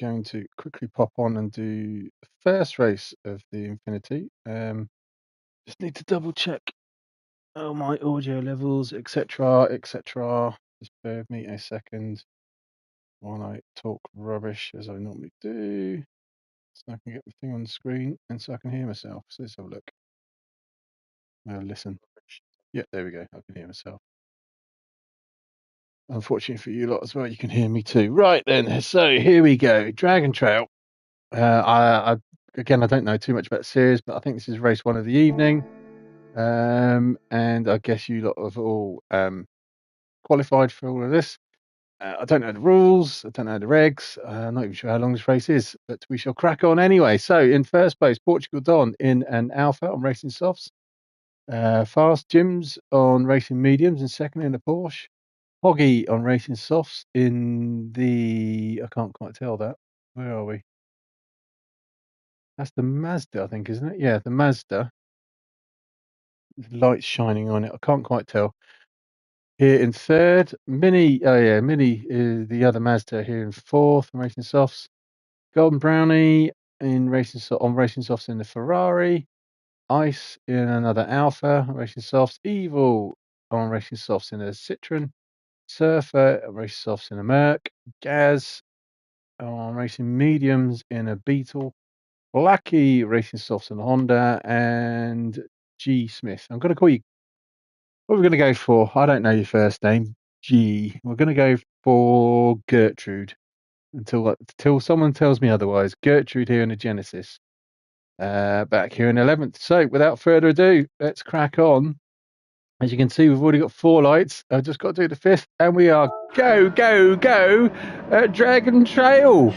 going to quickly pop on and do the first race of the Infinity. Just need to double check all my audio levels, etc., etc. Just bear with me a second while I talk rubbish as I normally do, so I can get the thing on the screen and so I can hear myself. So let's have a look. Listen. Yeah, there we go. I can hear myself. Unfortunately for you lot as well, you can hear me too. Right then, so here we go. Dragon Trail. I again, I don't know too much about the series, but I think this is race 1 of the evening. And I guess you lot have all qualified for all of this. I don't know the rules. I don't know the regs. I'm not even sure how long this race is, but we shall crack on anyway. So in first place, Portugal Don in an Alpha on Racing Softs. Fast Jims on Racing Mediums, and second in the Porsche. Hoggy on Racing Softs in the... I can't quite tell that. Where are we? That's the Mazda, I think, isn't it? Yeah, the Mazda. Lights shining on it. I can't quite tell. Here in third, Mini. Oh yeah, Mini is the other Mazda here in fourth. Racing Softs. Golden Brownie in on Racing Softs in the Ferrari. Ice in another Alpha. Racing Softs. Evil on Racing Softs in a Citroen. Surfer on Racing Softs in a Merc. Gaz on Racing Mediums in a Beetle. Blackie Racing Softs in a Honda, and G Smith. I'm going to call you. What are we going to go for? I don't know your first name. G. We're going to go for Gertrude until someone tells me otherwise. Gertrude here in the Genesis. Back here in 11th. So without further ado, let's crack on. As you can see, we've already got 4 lights. I've just got to do the 5th, and we are go at Dragon Trail.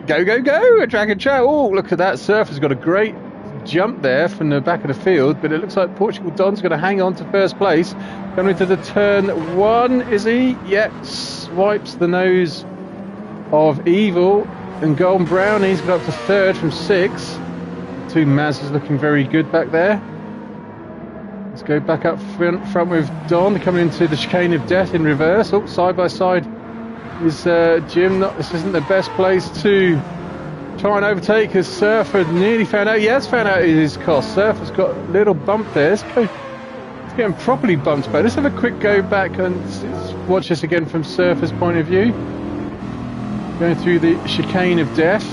Go at Dragon Trail. Oh, look at that. Surfer's got a great jump there from the back of the field, but it looks like Portugal Don's going to hang on to first place. Coming into the turn 1, is he? Yep, swipes the nose of Evil, and Golden Brownie's got up to third from 6. 2 Mazdas looking very good back there. Let's go back up front with Don coming into the chicane of death in reverse. Oh, side by side is Jim. This isn't the best place to try and overtake, as Surfer nearly found out. He has found out his cost. Surfer's got a little bump there. Let's get him properly bumped back. Let's have a quick go back and watch this again from Surfer's point of view. Going through the chicane of death.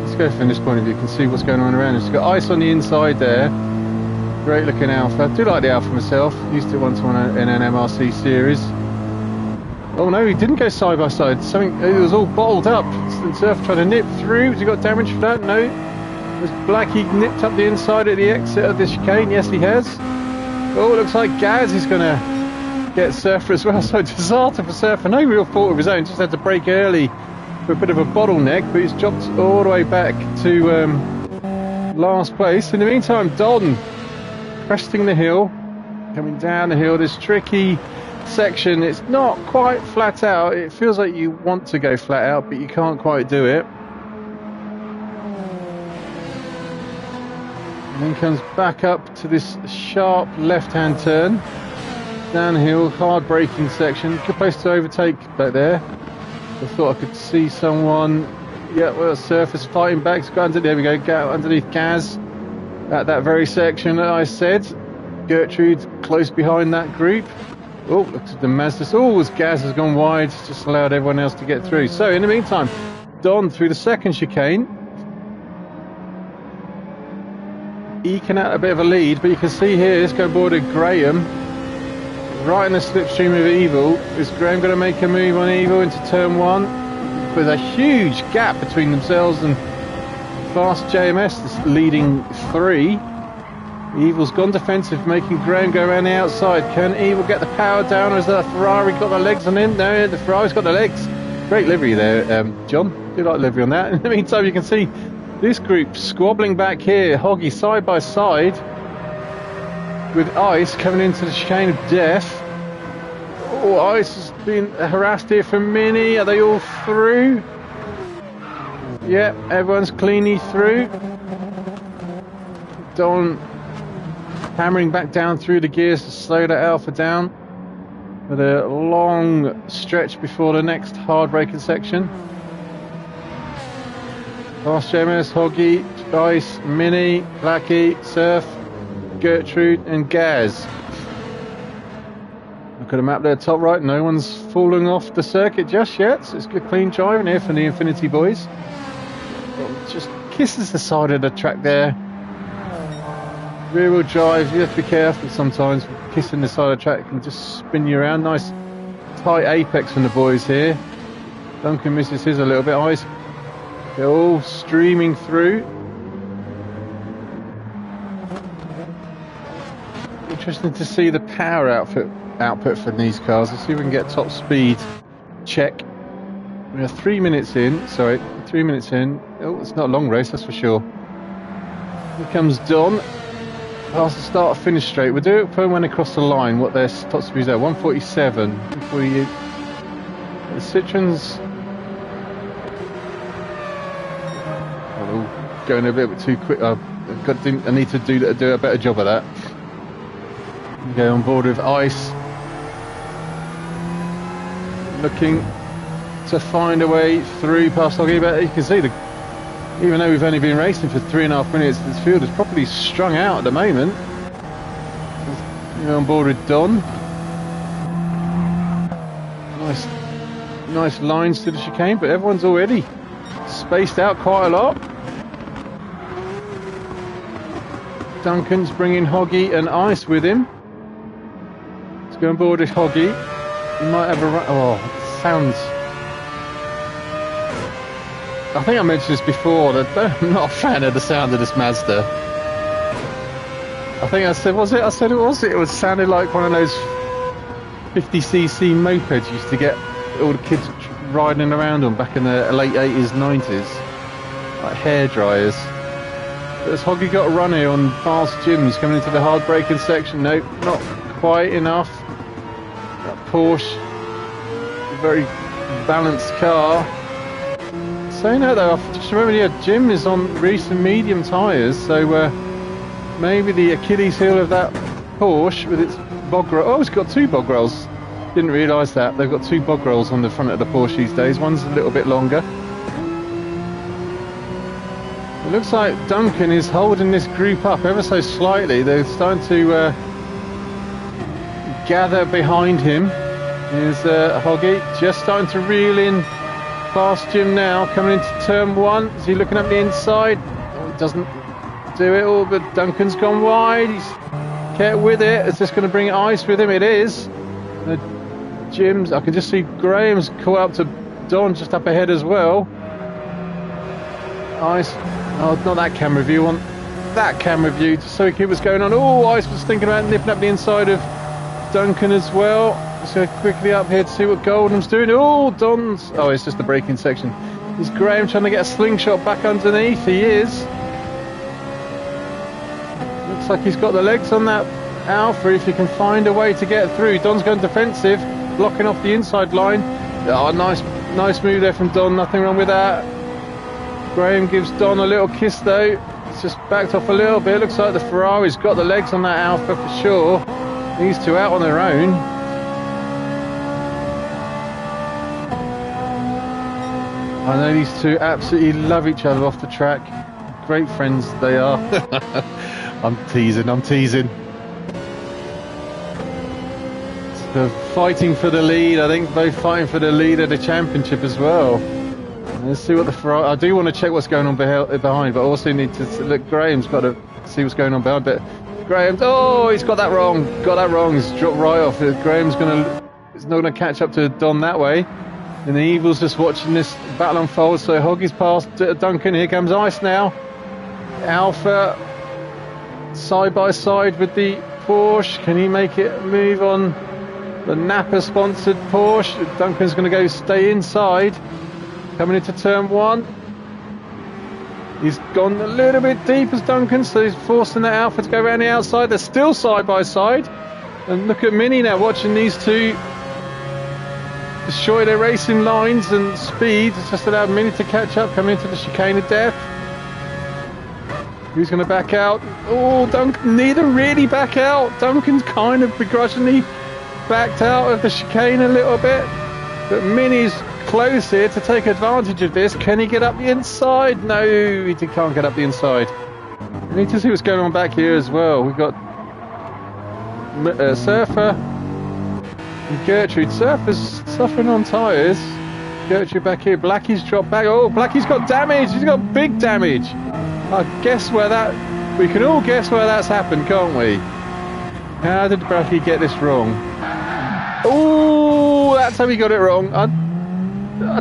Let's go from this point of view. You can see what's going on around us. It's got ice on the inside there. Great looking Alpha. I do like the Alpha myself. Used it once in an MRC series. Oh no, he didn't go side by side. It was all bottled up. Surf tried to nip through. Has he got damage for that? No. There's Blackie nipped up the inside at the exit of the chicane. Yes, he has. Oh, it looks like Gaz is going to get Surfer as well. So disaster for Surfer. No real fault of his own. Just had to brake early for a bit of a bottleneck, but he's dropped all the way back to last place. In the meantime, Don cresting the hill, coming down the hill. This tricky section, it's not quite flat out. It feels like you want to go flat out, but you can't quite do it. And then comes back up to this sharp left-hand turn, downhill, hard braking section. Good place to overtake back there. I thought I could see someone. Yeah, well, Surface fighting back. There we go, underneath Gaz at that very section that I said. Gertrude close behind that group. Oh, look at the Mazda. Oh, as Gaz has gone wide, just allowed everyone else to get through. So in the meantime, Don through the second chicane, eking out a bit of a lead, but you can see here, let's go aboard of Graham, right in the slipstream of Evil. Is Graham going to make a move on Evil into turn 1? With a huge gap between themselves and Fast JMS, this leading 3. Evil's gone defensive, making Graham go around the outside. Can Evil get the power down, or has the Ferrari got the legs on him? No, the Ferrari's got the legs. Great livery there, John. Do like livery on that. In the meantime, you can see this group squabbling back here. Hoggy side by side with Ice coming into the chicane of death. Oh, Ice has been harassed here from Mini. Are they all through? Yeah, everyone's cleanly through. Don hammering back down through the gears to slow that Alpha down. with a long stretch before the next hard braking section. Fast JMS, Hoggy, Ice, Mini, Blackie, Surf, Gertrude and Gaz. Look at the map there, top right. No one's falling off the circuit just yet, so it's good clean driving here from the Infinity boys. Just kisses the side of the track there. Rear wheel drive, you have to be careful sometimes. Kissing the side of the track can just spin you around. Nice tight apex from the boys here. Duncan misses his a little bit. Ice, they're all streaming through. Interesting to see the power output from these cars. Let's see if we can get top speed check. We are 3 minutes in. Sorry, 3 minutes in. Oh, it's not a long race, that's for sure. Here comes Don. Past the start finish straight. We'll do it when we across the line. What their top speed is at 147. 148. The Citroen's going a bit too quick. I need to do a better job of that. Go on board with Ice, looking to find a way through past Hoggy, but you can see even though we've only been racing for 3.5 minutes, this field is properly strung out at the moment. Go on board with Don. Nice lines to the chicane, but everyone's already spaced out quite a lot. Duncan's bringing Hoggy and Ice with him. Go on board with Hoggy. He might have a run. Oh, it sounds. I think I mentioned this before that I'm not a fan of the sound of this Mazda. I think I said, was it? I said it was. It was sounded like one of those 50cc mopeds you used to get all the kids riding around on back in the late 80s, 90s, like hair dryers. But has Hoggy got a run here on fast gyms coming into the hard braking section? Nope, not quite enough. That Porsche, a very balanced car. Saying that though, I just remember Jim is on recent medium tyres, so maybe the Achilles heel of that Porsche with its bog roll. Oh, it's got two bog rolls. Didn't realise that. They've got two bog rolls on the front of the Porsche these days. One's a little bit longer. It looks like Duncan is holding this group up ever so slightly. They're starting to gather behind him. Here's Hoggy just starting to reel in past Jim now, coming into turn one. Is he looking up the inside? Oh, he doesn't do it all, but Duncan's gone wide. He's kept with it. Is this going to bring Ice with him? It is. Jim's, I can just see Graham's caught up to Don just up ahead as well. Ice, oh, not that camera view, on that camera view, just so he knew what's going on. Oh, Ice was thinking about nipping up the inside of Duncan as well. Let's go quickly up here to see what Goldham's doing. Oh, Don's, oh, it's just the braking section. Is Graham trying to get a slingshot back underneath? He is. Looks like he's got the legs on that Alpha if he can find a way to get through. Don's going defensive, blocking off the inside line. Oh, nice move there from Don, nothing wrong with that. Graham gives Don a little kiss though. It's just backed off a little bit. Looks like the Ferrari's got the legs on that Alpha for sure. These two out on their own. I know these two absolutely love each other off the track. Great friends they are. I'm teasing. They're fighting for the lead. I think both fighting for the lead of the championship as well. Let's see what the Ferrari. I do want to check what's going on behind, but I also need to look. Graham's got to see what's going on behind. But Graham, oh, he's got that wrong. He's dropped right off. Graham's he's not going to catch up to Don that way. And the Evil's just watching this battle unfold. So Hoggy's past Duncan. Here comes Ice now. Alpha side by side with the Porsche. Can he make it move on the Napa sponsored Porsche? Duncan's going to go stay inside. Coming into turn one. He's gone a little bit deep as Duncan, so he's forcing that Alpha to go around the outside. They're still side by side. And look at Mini now watching these two destroy their racing lines and speed. It's just allowed Mini to catch up, coming into the chicane of death. Who's going to back out? Oh, Duncan, neither really back out. Duncan's kind of begrudgingly backed out of the chicane a little bit, but Mini's close here to take advantage of this. Can he get up the inside? No, he can't get up the inside. We need to see what's going on back here as well. We've got Surfer and Gertrude. Surfer's suffering on tyres. Gertrude back here. Blackie's dropped back. Oh, Blackie's got damage. He's got big damage. I guess where that... We can all guess where that's happened, can't we? How did Blackie get this wrong? Oh, that's how he got it wrong.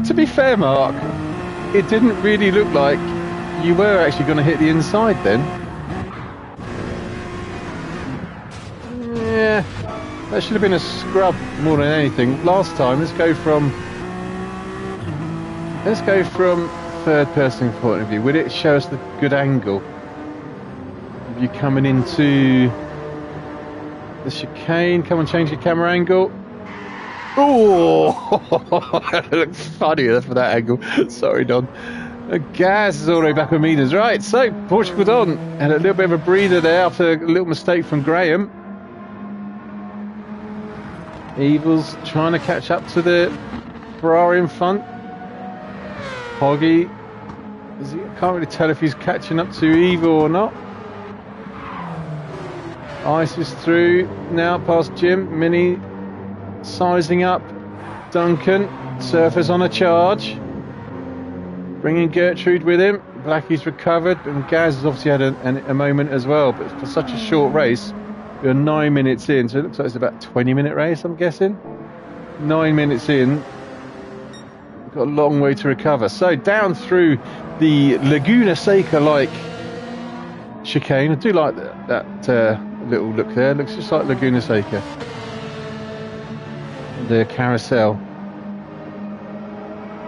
To be fair, Mark, it didn't really look like you were actually going to hit the inside then. Yeah, that should have been a scrub more than anything. Last time, let's go from third person point of view. Will it show us the good angle? You coming into the chicane? Come on, change your camera angle. Oh, that looks funnier for that angle. Sorry, Don. Gas is all the way back with meters. Right, so Portugal Don and a little bit of a breather there after a little mistake from Graham. Evil's trying to catch up to the Ferrari in front. Hoggy, can't really tell if he's catching up to Evil or not. Ice is through now past Jim. Mini sizing up. Duncan. Surfer's on a charge. Bringing Gertrude with him. Blackie's recovered. And Gaz has obviously had a moment as well. But for such a short race, we're 9 minutes in. So it looks like it's about a 20-minute race, I'm guessing. 9 minutes in. We've got a long way to recover. So down through the Laguna Seca-like chicane. I do like that little look there. Looks just like Laguna Seca. The carousel.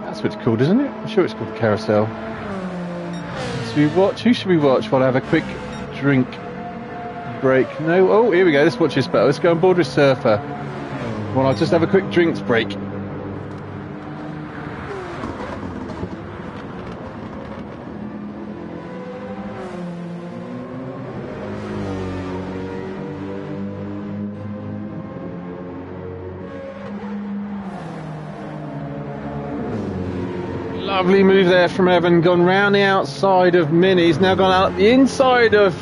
That's what it's called, isn't it? I'm sure it's called the carousel. So we watch. Who should we watch while I have a quick drink break? No. Oh, here we go. Let's watch this better. Let's go on board with Surfer. Well, I'll just have a quick drinks break. Lovely move there from Evan, gone round the outside of Mini. He's now gone out the inside of...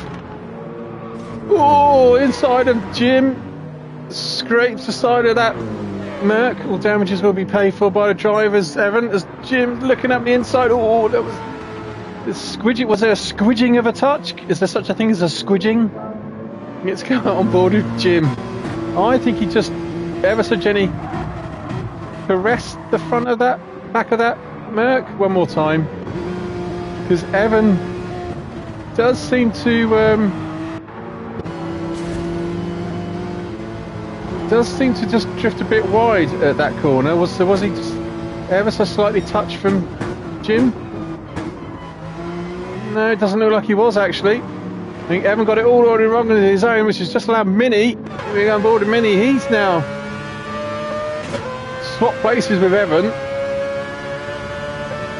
Oh, inside of Jim. Scrapes the side of that Merc. All damages will be paid for by the drivers, Evan, as Jim looking up the inside. Oh, that was... The squidging. Was there a squidging of a touch? Is there such a thing as a squidging? Let's go on board with Jim. I think he just ever so gently caressed the front of that, back of that Merc one more time, because Evan does seem to just drift a bit wide at that corner. Was he just ever so slightly touched from Jim? No, it doesn't look like he was actually. I think Evan got it all already wrong on his own, which has just allowed Mini. We're on board with Mini. He's now swapped places with Evan.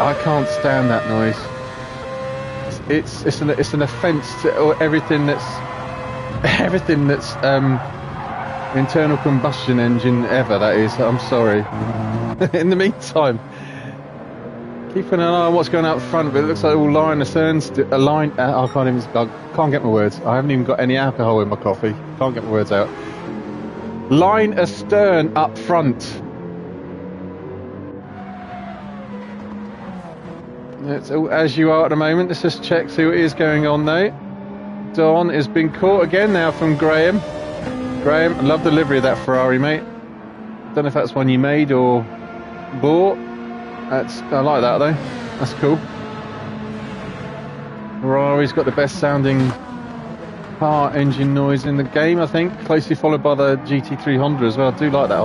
I can't stand that noise. It's an offence to everything that's internal combustion engine ever. That is. I'm sorry. In the meantime, keeping an eye on what's going out front. But it looks like all line asterns. I can't get my words. I haven't even got any alcohol in my coffee. Can't get my words out. Line astern up front. It's as you are at the moment. Let's just check, see what is going on though. Don has been caught again now from Graham. Graham, I love the livery of that Ferrari, mate. Don't know if that's one you made or bought. I like that though. That's cool. Ferrari's got the best sounding car engine noise in the game, I think. Closely followed by the GT3 Honda as well. I do like that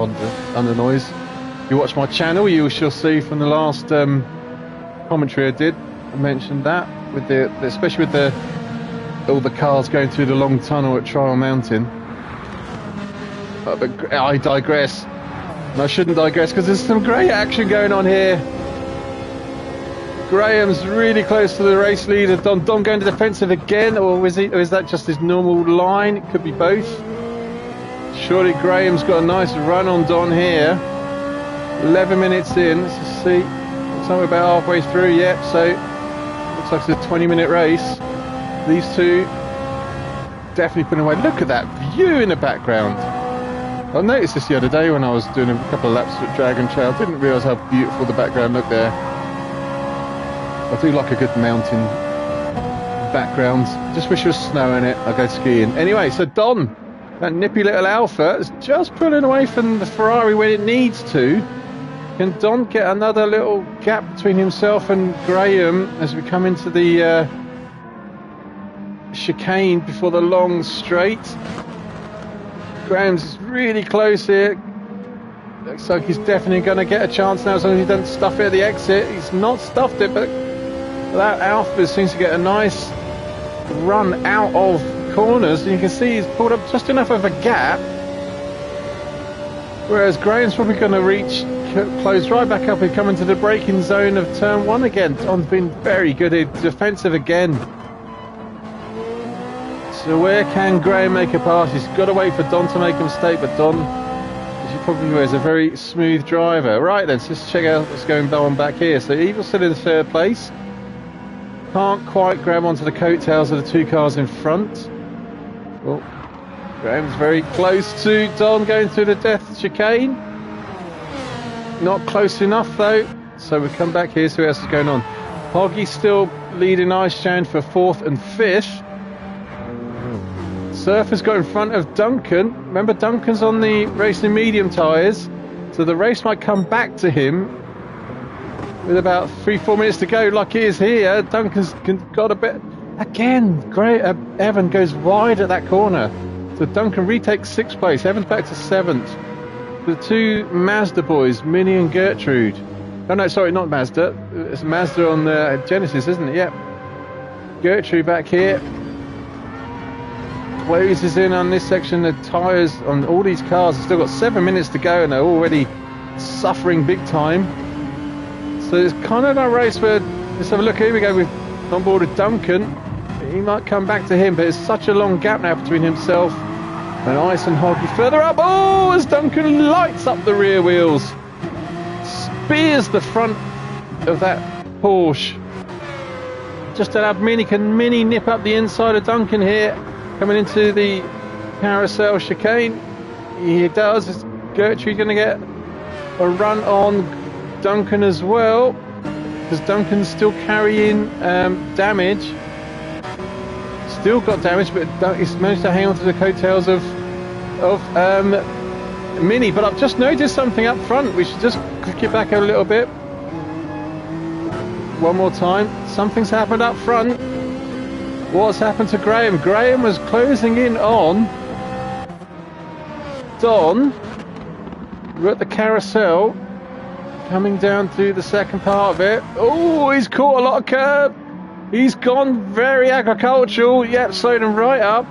Honda noise. If you watch my channel, you shall see from the last commentary I did, I mentioned that with especially with all the cars going through the long tunnel at Trial Mountain. But I digress. And I shouldn't digress because there's some great action going on here. Graham's really close to the race leader. Don going to defensive again, or is that just his normal line? It could be both. surely Graham's got a nice run on Don here. 11 minutes in. Let's just see. Somewhere about halfway through yet. So looks like it's a 20-minute race. These two definitely putting away. Look at that view in the background. I noticed this the other day when I was doing a couple of laps at Dragon Trail. Didn't realise how beautiful the background looked there. I do like a good mountain background. Just wish there was snow in it. I'll go skiing. Anyway, so Don, that nippy little Alpha, is just pulling away from the Ferrari when it needs to. Can Don get another little gap between himself and Graham as we come into the chicane before the long straight? Graham's really close here. Looks like he's definitely going to get a chance now as long as he doesn't stuff it at the exit. He's not stuffed it, but that Alpha seems to get a nice run out of corners. And you can see he's pulled up just enough of a gap. Whereas Graham's probably going to close right back up and come into the braking zone of turn one again. Don's been very good here, defensive again. So where can Graham make a pass? He's got to wait for Don to make a mistake, but Don, as you probably know, is a very smooth driver. Right then, so let's check out what's going on back here. So Evil's still in third place. Can't quite grab onto the coattails of the two cars in front. Well, Graham's very close to Don going through the death chicane. Not close enough though. So we come back here, see what else is going on. Hoggy's still leading Ice Chan for 4th and 5th. Surf has got in front of Duncan. Remember, Duncan's on the racing medium tyres, so the race might come back to him with about 3-4 minutes to go, like it is here. Duncan's got a bit again. Great. Evan goes wide at that corner, so Duncan retakes 6th place. Evan's back to 7th. The two Mazda boys, Minnie and Gertrude. Oh no, sorry, not Mazda. It's Mazda on the Genesis, isn't it? Yep. Gertrude back here. Closes in on this section. The tyres on all these cars have still got 7 minutes to go and they're already suffering big time. So it's kind of a race where, let's have a look. Here we go, we've on board with Duncan. He might come back to him, but it's such a long gap now between himself and Ice and Hoggy. Further up, oh, as Duncan lights up the rear wheels, spears the front of that Porsche. Just to have can Mini nip up the inside of Duncan here. Coming into the carousel chicane, he does. Is Gertrude going to get a run on Duncan as well? Because Duncan's still carrying damage. Still got damage, but he's managed to hang on to the coattails of Mini. But I've just noticed something up front. We should just click it back a little bit. One more time. Something's happened up front. What's happened to Graham? Graham was closing in on Don. We're at the carousel, coming down to the second part of it. Oh, he's caught a lot of curb. He's gone very agricultural. Yep, slowed him right up.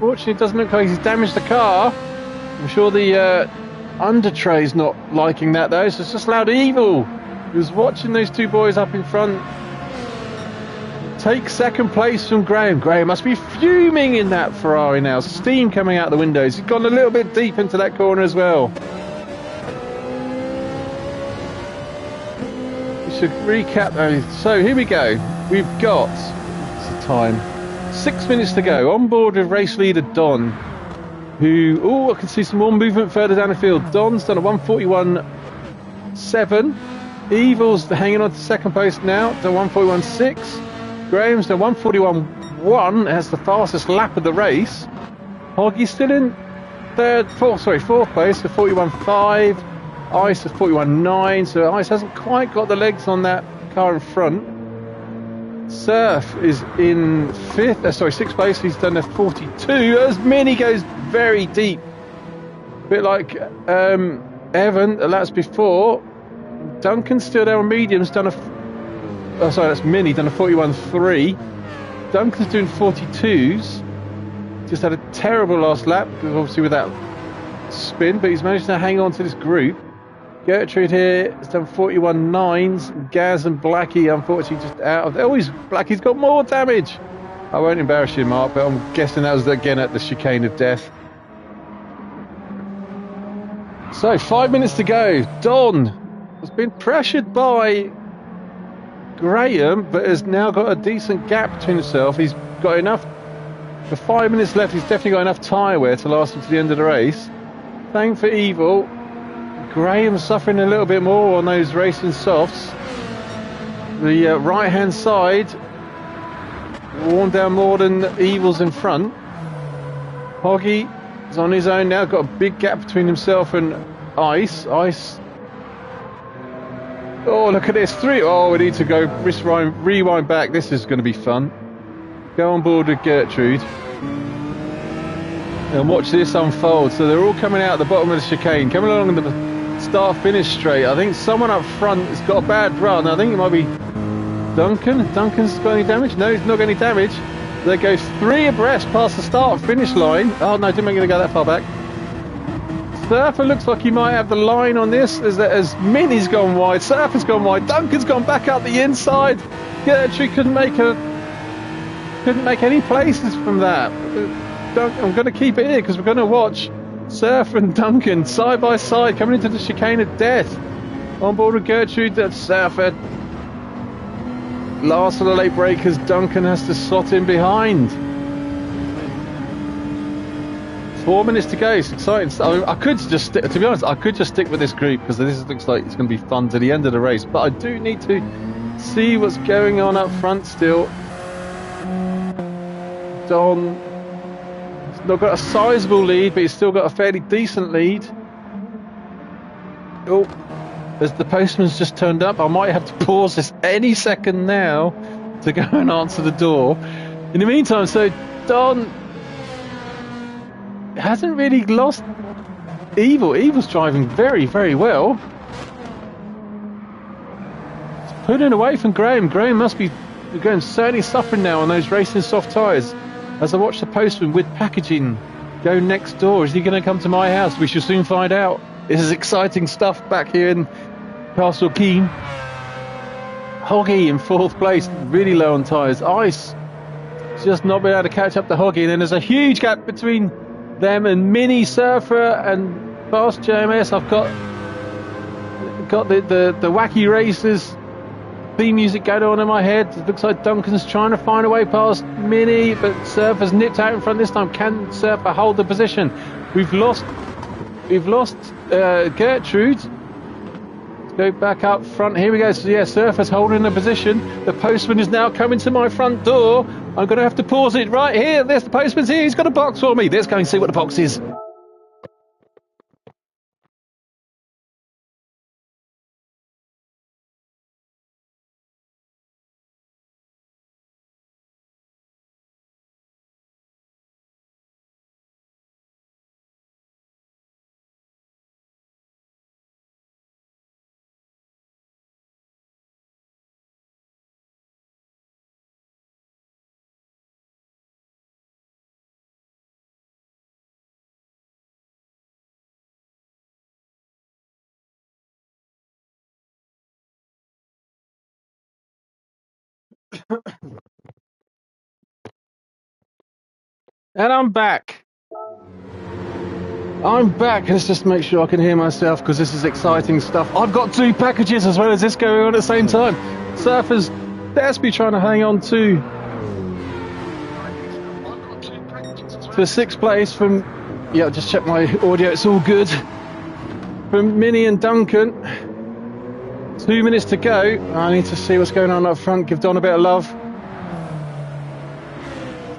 Fortunately, it doesn't look like he's damaged the car. I'm sure the under tray's not liking that though, so it's just allowed Evil, who's watching those two boys up in front, take 2nd place from Graham. Graham must be fuming in that Ferrari now. Steam coming out the windows. He's gone a little bit deep into that corner as well. We should recap those. So here we go. We've got, what's the time? 6 minutes to go. On board with race leader Don, who, oh, I can see some more movement further down the field. Don's done a 1:41.7. Evil's hanging on to 2nd place now, done 1:41.6. Graham's done 1:41.1. That's the fastest lap of the race. Hoggy's still in 4th place for 41.5. Ice is 41.9. So Ice hasn't quite got the legs on that car in front. Surf is in 6th place. He's done a 42. As Mini goes very deep, a bit like Evan the laps before. Duncan's still there on mediums, done that's Mini, done a 41.3. Duncan's doing 42s. Just had a terrible last lap, obviously with that spin, but he's managed to hang on to this group. Gertrude here has done 41.9s. Gaz and Blackie, unfortunately, just out of there. Oh, Blackie's got more damage. I won't embarrass you, Mark, but I'm guessing that was again at the chicane of death. So 5 minutes to go. Don has been pressured by Graham, but has now got a decent gap between himself. He's got enough. For 5 minutes left, he's definitely got enough tyre wear to last him to the end of the race. Same for Evil. Graham suffering a little bit more on those racing softs. The right-hand side worn down more than Evil's in front. Hoggy is on his own now, got a big gap between himself and Ice. Oh, look at this. Oh, we need to go rewind back. This is going to be fun. Go on board with Gertrude. And watch this unfold. So they're all coming out at the bottom of the chicane, coming along the start-finish straight. I think someone up front has got a bad run. I think it might be Duncan. Duncan's got any damage? No, he's not got any damage. They go 3 abreast past the start-finish line. Oh, no, didn't make it go that far back. Surfer looks like he might have the line on this as Minnie's gone wide, Surfer's gone wide, Duncan's gone back up the inside. Gertrude couldn't make any places from that. I'm going to keep it here because we're going to watch Surfer and Duncan side by side coming into the chicane of death. On board with Gertrude, that's Surfer. Last of the late breakers, Duncan has to slot in behind. 4 minutes to go. It's exciting. I could just stick, to be honest, I could just stick with this group because this looks like it's going to be fun to the end of the race. But I do need to see what's going on up front still. Don has not got a sizable lead, but he's still got a fairly decent lead. Oh, as the postman's just turned up, I might have to pause this any second now to go and answer the door. In the meantime, so Don hasn't really lost Evil. Evil's driving very, very well. It's pulling away from Graham. Graham must be certainly suffering now on those racing soft tyres. As I watch the postman with packaging go next door. Is he going to come to my house? We shall soon find out. This is exciting stuff back here in Castle Keen. Hoggy in 4th place, really low on tyres. Ice just not been able to catch up to Hoggy. And then there's a huge gap between them and Mini, Surfer and Fast JMS. I've got the wacky racers theme music going on in my head. It looks like Duncan's trying to find a way past Mini, but Surfer's nipped out in front this time. Can Surfer hold the position? We've lost Gertrude. Let's go back up front. Here we go. So yeah, Surfer's holding the position. The postman is now coming to my front door. I'm going to have to pause it right here. There's the postman's here. He's got a box for me. Let's go and see what the box is. And I'm back. Let's just make sure I can hear myself because this is exciting stuff. I've got 2 packages as well as this going on at the same time. Surfer's desperately trying to hang on to 6th place from, yeah, just check my audio, it's all good. From Minnie and Duncan. 2 minutes to go. I need to see what's going on up front, give Don a bit of love.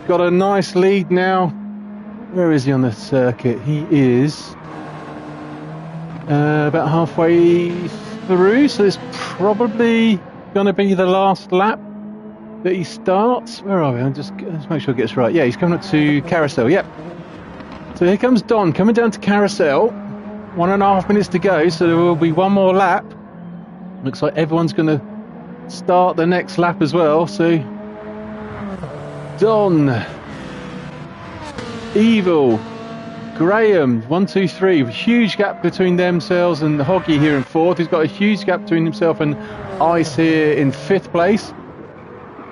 Got a nice lead now. Where is he on the circuit? He is about halfway through, so it's probably going to be the last lap that he starts. Where are we? Let's make sure I get this right. Yeah, he's coming up to Carousel. Yep. So here comes Don coming down to Carousel. 1.5 minutes to go, so there will be one more lap. Looks like everyone's going to start the next lap as well. So Don, Evil, Graham, 1, 2, 3. Huge gap between themselves and Hoggy here in 4th. He's got a huge gap between himself and Ice here in 5th place.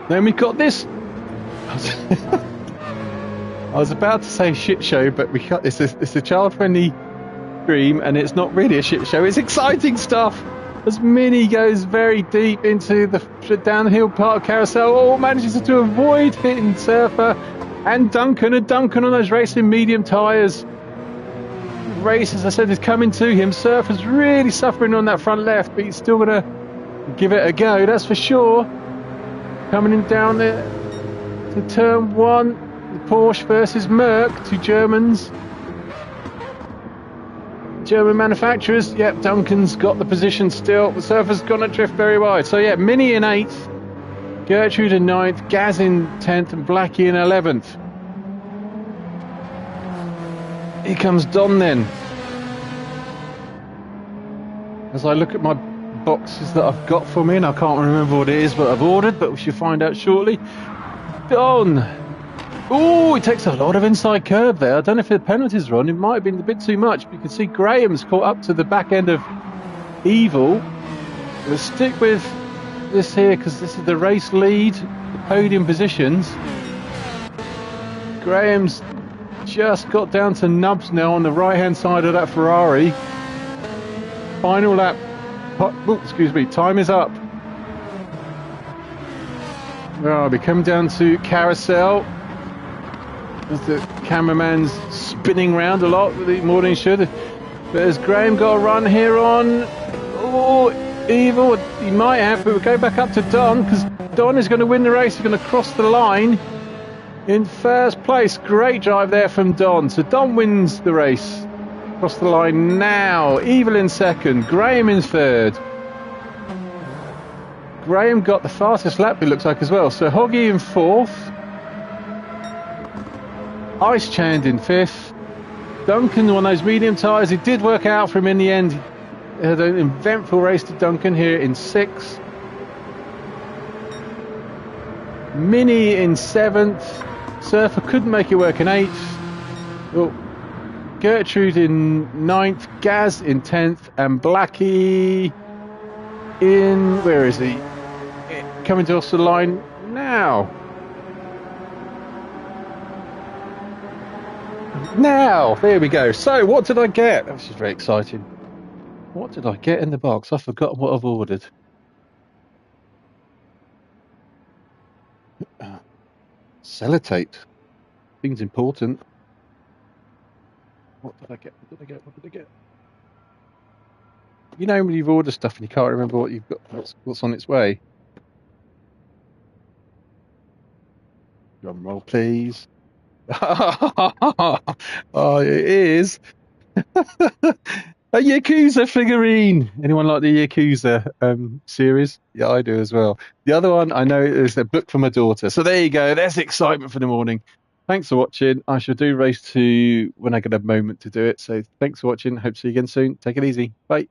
Then we've got this. I was about to say shit show, but it's a child-friendly stream, and it's not really a shit show. It's exciting stuff. As Mini goes very deep into the downhill part of Carousel, all manages to avoid hitting Surfer and Duncan on those racing medium tyres. Race, as I said, is coming to him. Surfer's really suffering on that front left, but he's still going to give it a go, that's for sure. Coming in down there to turn one, Porsche versus Merc, two Germans. German manufacturers. Yep, Duncan's got the position still. The Surfer's gonna drift very wide. So yeah, Mini in 8th, Gertrude in 9th, Gaz in 10th, and Blackie in 11th. Here comes Don then. As I look at my boxes that I've got for me, and I can't remember what it is, but I've ordered, but we should find out shortly. Don. Oh, he takes a lot of inside curb there. I don't know if the penalties are on. It might have been a bit too much. But you can see Graham's caught up to the back end of Evil. We'll stick with this here because this is the race lead, the podium positions. Graham's just got down to nubs now on the right-hand side of that Ferrari. Final lap. Oh, excuse me. Time is up. Well, we come down to Carousel. As the cameraman's spinning round a lot, more than he should. But has Graham got a run here on? Oh, Evil, he might have, but we'll go back up to Don, because Don is going to win the race. He's going to cross the line in first place. Great drive there from Don. So Don wins the race. Cross the line now. Evil in second, Graham in third. Graham got the fastest lap, it looks like, as well. So Hoggy in fourth. Ice Chand in fifth. Duncan on those medium tyres. It did work out for him in the end. He had an eventful race to Duncan here in sixth. Mini in seventh. Surfer couldn't make it work in eighth. Oh, Gertrude in ninth. Gaz in 10th. And Blackie in... where is he? Coming to us the line now. Now, there we go. So, what did I get? This is very exciting. What did I get in the box? I've forgotten what I've ordered. Sellotape. Things important. What did I get? What did I get? What did I get? You know when you've ordered stuff and you can't remember what you've got, what's on its way? Drum roll, please. Oh, it is a Yakuza figurine. Anyone like the Yakuza series? Yeah, I do as well. The other one I know is a book for my daughter. So there you go. There's excitement for the morning. Thanks for watching. I shall do race 2 when I get a moment to do it. So thanks for watching. Hope to see you again soon. Take it easy. Bye.